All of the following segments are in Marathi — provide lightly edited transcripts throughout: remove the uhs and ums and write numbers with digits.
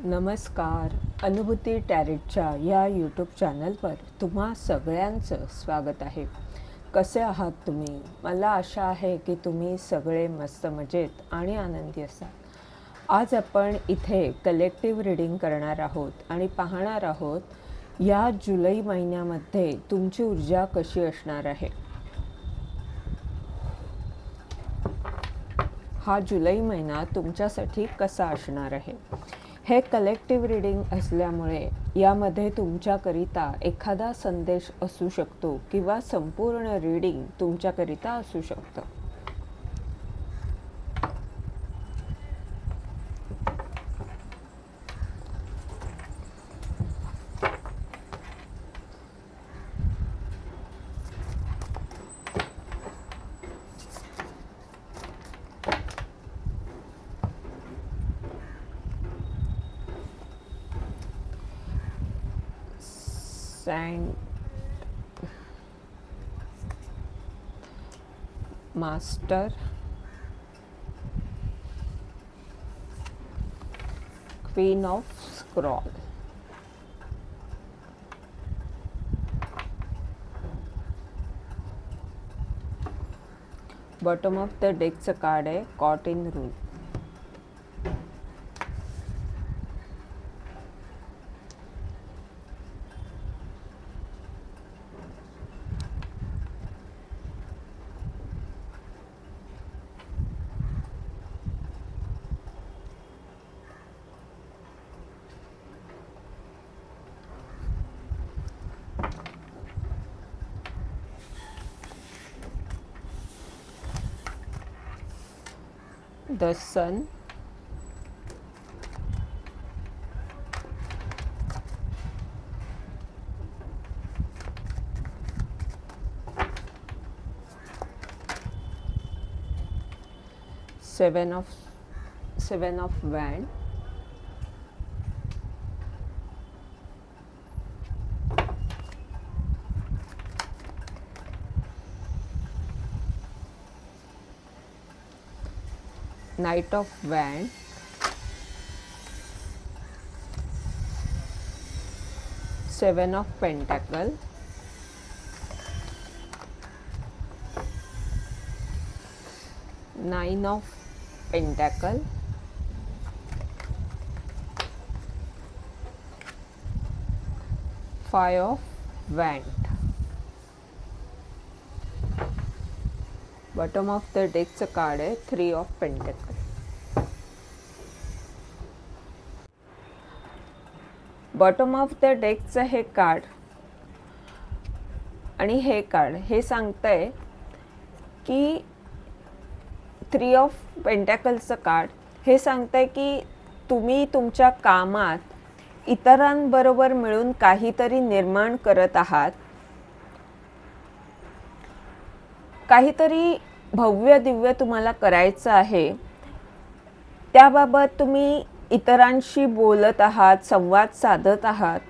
नमस्कार. अनुभूती टॅरेटच्या या यूट्यूब चॅनलवर तुम्हा सगळ्यांचं स्वागत आहे. कसे आहात तुम्ही? मला आशा आहे की तुम्ही सगळे मस्त मजेत आणि आनंदी असाल. आज आपण इथे कलेक्टिव्ह रीडिंग करणार आहोत आणि पाहणार आहोत या जुलै महिन्यामध्ये तुमची ऊर्जा कशी असणार आहे. हा जुलै महिना तुमच्यासाठी कसा असणार आहे. हे कलेक्टिव्ह रीडिंग असल्यामुळे यामध्ये तुमच्याकरिता एखादा संदेश असू शकतो किंवा संपूर्ण रीडिंग तुमच्याकरिता असू शकतं. Master, queen of scroll, bottom of the डेकचं कार्ड आहे caught in rule. The Sun, Seven of Wands, Knight of Wands, Seven of Pentacles, Nine of Pentacles, Five of Wands. Bottom of the डेकचं कार्ड आहे three of pentacle. Bottom of the डेकचं हे कार्ड आणि हे कार्ड हे सांगतंय की थ्री ऑफ पेंटॅकलचं कार्ड हे सांगतंय की तुम्ही तुमच्या कामात इतरांबरोबर मिळून काहीतरी निर्माण करत आहात. काहीतरी भव्य दिव्य तुम्हाला करायचं आहे. त्याबाबत तुम्ही इतरांशी बोलत आहात, संवाद साधत आहात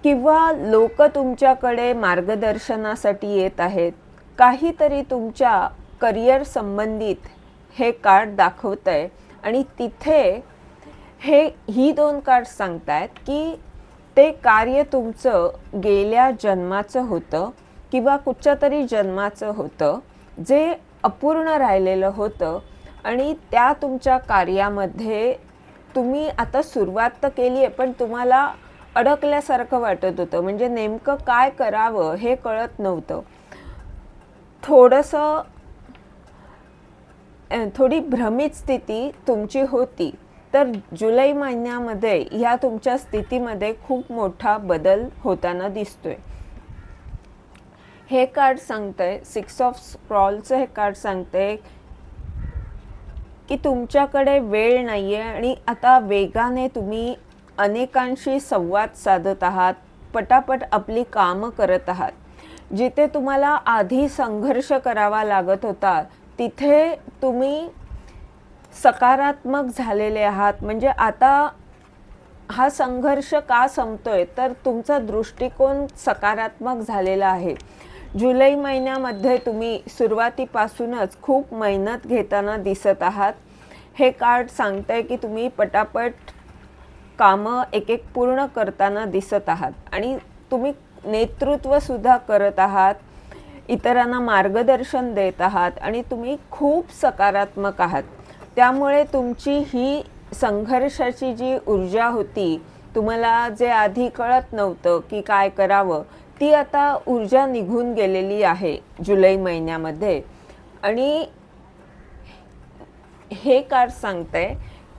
किंवा लोक तुमच्याकडे मार्गदर्शनासाठी येत आहेत. काहीतरी तुमच्या करिअर संबंधित हे कार्ड दाखवतंय आणि तिथे ही दोन कार्ड सांगतायत की ते कार्य तुमचं गेल्या जन्माचं होतं किंवा कुठच्या तरी जन्माचं होतं जे अपूर्ण राहिलेलं होतं आणि त्या तुमच्या कार्यामध्ये तुम्ही आता सुरुवात तर केली आहे पण तुम्हाला अडकल्यासारखं वाटत होतं. म्हणजे नेमकं काय करावं हे कळत नव्हतं. थोडी भ्रमित स्थिती तुमची होती. तर जुलै महिन्यामध्ये ह्या तुमच्या स्थितीमध्ये खूप मोठा बदल होताना दिसतोय. हे कार्ड सांगतंय सिक्स ऑफ स्क्रॉलचं हे कार्ड सांगतंय की तुमच्याकडे वेळ नाही आहे आणि आता वेगाने तुम्ही अनेकांशी संवाद साधत आहात. पटापट आपली कामं करत आहात. जिथे तुम्हाला आधी संघर्ष करावा लागत होता तिथे तुम्ही सकारात्मक झालेले आहात. म्हणजे आता हा संघर्ष का संपतोय तर तुमचा दृष्टिकोन सकारात्मक झालेला आहे. जुलै महिन्यामध्ये तुम्ही सुरुवातीपासूनच खूप मेहनत घेताना दिसत आहात. हे कार्ड सांगतंय की तुम्ही पटापट कामं एक एक पूर्ण करताना दिसत आहात आणि तुम्ही नेतृत्वसुद्धा करत आहात, इतरांना मार्गदर्शन देत आहात आणि तुम्ही खूप सकारात्मक आहात. त्यामुळे तुमची ही संघर्षाची जी ऊर्जा होती, तुम्हाला जे आधी कळत नव्हतं की काय करावं, ती आता ऊर्जा निघून गेलेली आहे जुलै महिन्यामध्ये. आणि हे कार्ड सांगतंय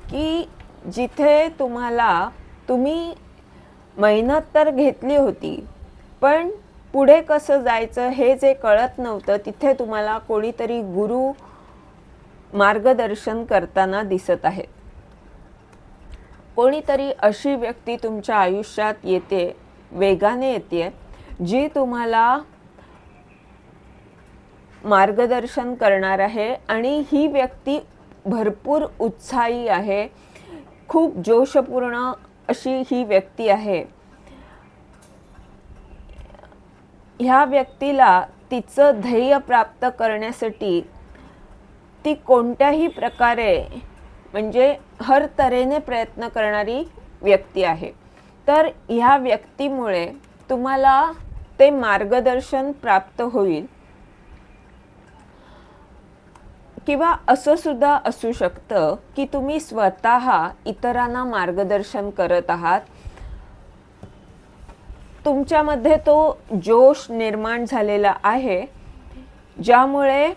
की जिथे तुम्ही मेहनत तर घेतली होती, पण पुढे कसं जायचं हे जे कळत नव्हतं, तिथे तुम्हाला कोणीतरी गुरु मार्गदर्शन करताना दिसत आहे. कोणीतरी अशी व्यक्ती तुमच्या आयुष्यात येते, वेगाने येते, जी तुम्हाला मार्गदर्शन करणार आहे आणि ही व्यक्ती भरपूर उत्साही आहे, खूप जोशपूर्ण अशी ही व्यक्ती आहे. ह्या व्यक्तीला तिचं ध्येय प्राप्त करण्यासाठी ती कोणत्याही प्रकारे म्हणजे हर तऱ्हेने प्रयत्न करणारी व्यक्ती आहे. तर ह्या व्यक्तीमुळे तुम्हाला ते मार्गदर्शन प्राप्त होईल. किंवा असं सुद्धा असू शकतं की तुम्ही स्वतः इतरांना मार्गदर्शन करत आहात. तुमच्यामध्ये तो जोश निर्माण झालेला आहे, ज्यामुळे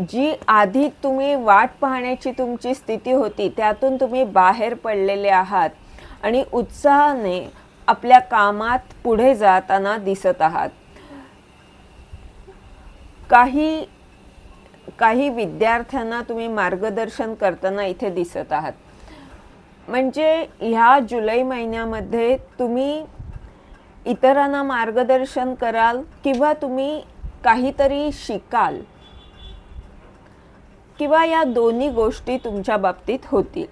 जी आधी तुम्ही वाट पाहण्याची तुमची स्थिती होती, त्यातून तुम्ही बाहेर पडलेले आहात आणि उत्साहाने आपल्या कामात पुढे जाताना दिसत आहात. काही विद्यार्थ्यांना तुम्ही मार्गदर्शन करताना इथे दिसत आहात. म्हणजे ह्या जुलै महिन्यामध्ये तुम्ही इतरांना मार्गदर्शन कराल किंवा तुम्ही काहीतरी शिकाल किंवा या दोन्ही गोष्टी तुमच्या बाबतीत होतील.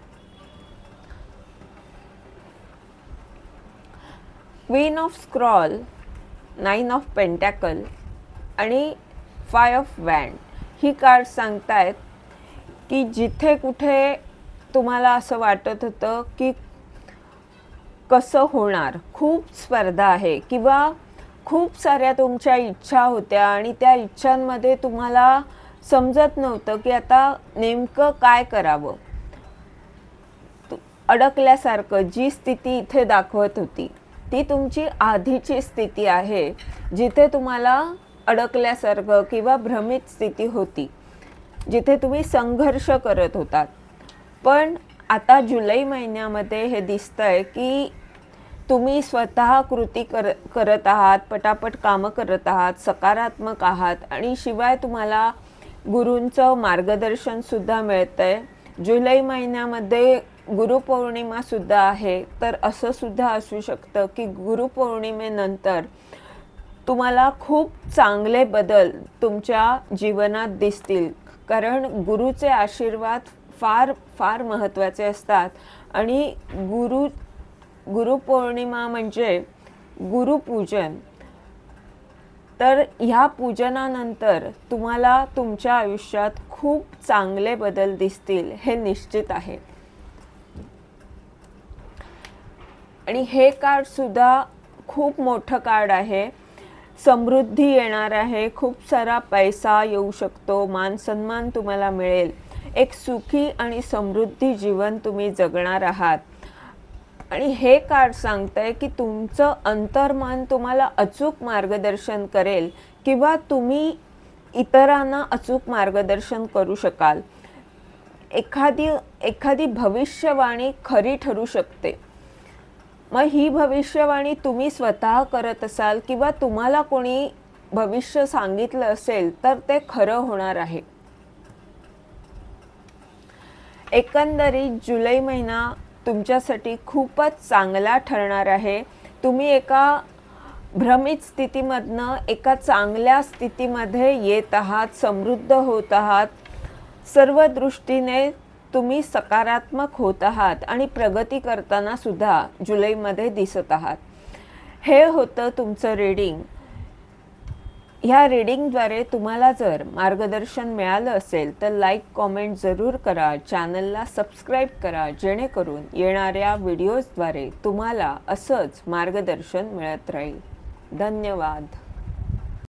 Queen of scroll, 9 of pentacle आणि 5 ऑफ वँड ही कार्ड सांगतायत की जिथे कुठे तुम्हाला असं वाटत होतं की कसं होणार, खूप स्पर्धा आहे किंवा खूप साऱ्या तुमच्या इच्छा होत्या आणि त्या इच्छांमध्ये तुम्हाला समजत नव्हतं की आता नेमकं काय करावं, अडकल्यासारखं जी स्थिती इथे दाखवत होती ती तुमची आधीची स्थिती आहे, जिथे तुम्हाला अडकल्यासारखं किंवा भ्रमित स्थिती होती, जिथे तुम्ही संघर्ष करत होतात. पण आता जुलै महिन्यामध्ये हे दिसतंय की तुम्ही स्वतः कृती करत आहात, पटापट कामं करत आहात, सकारात्मक आहात आणि शिवाय तुम्हाला गुरूंचं मार्गदर्शनसुद्धा मिळतंय. जुलै महिन्यामध्ये गुरुपौर्णिमासुद्धा आहे, तर असं सुद्धा असू शकतं की गुरुपौर्णिमेनंतर तुम्हाला खूप चांगले बदल तुमच्या जीवनात दिसतील, कारण गुरुचे आशीर्वाद फार फार महत्त्वाचे असतात. आणि गुरुपौर्णिमा म्हणजे गुरुपूजन. तर ह्या पूजनानंतर तुम्हाला तुमच्या आयुष्यात खूप चांगले बदल दिसतील हे निश्चित आहे. आणि हे कार्ड सुद्धा खूप मोठं कार्ड आहे. समृद्धी येणार आहे, खूप सारा पैसा येऊ शकतो, मान सन्मान तुम्हाला मिळेल, एक सुखी आणि समृद्धी जीवन तुम्ही जगणार आहात. आणि हे कार्ड सांगतंय की तुमचं अंतर्मन तुम्हाला अचूक मार्गदर्शन करेल किंवा तुम्ही इतरांना अचूक मार्गदर्शन करू शकाल. एखादी भविष्यवाणी खरी ठरू शकते. मग ही भविष्यवाणी तुम्ही स्वतः करत असाल किंवा तुम्हाला कोणी भविष्य सांगितलं असेल तर ते खरं होणार आहे. एकंदरीत जुलै महिना तुमच्यासाठी खूपच चांगला ठरणार आहे. तुम्ही एका भ्रमित स्थितीमधनं एका चांगल्या स्थितीमध्ये येत आहात, समृद्ध होत आहात. सर्व दृष्टीने तुम्ही सकारात्मक होत आहात आणि प्रगती करताना सुद्धा जुलैमध्ये दिसत आहात. हे होतं तुमचं रीडिंग. ह्या रीडिंगद्वारे तुम्हाला जर मार्गदर्शन मिळालं असेल तर लाईक कॉमेंट जरूर करा, चॅनलला सबस्क्राईब करा, जेणेकरून येणाऱ्या व्हिडिओजद्वारे तुम्हाला असंच मार्गदर्शन मिळत राहील. धन्यवाद.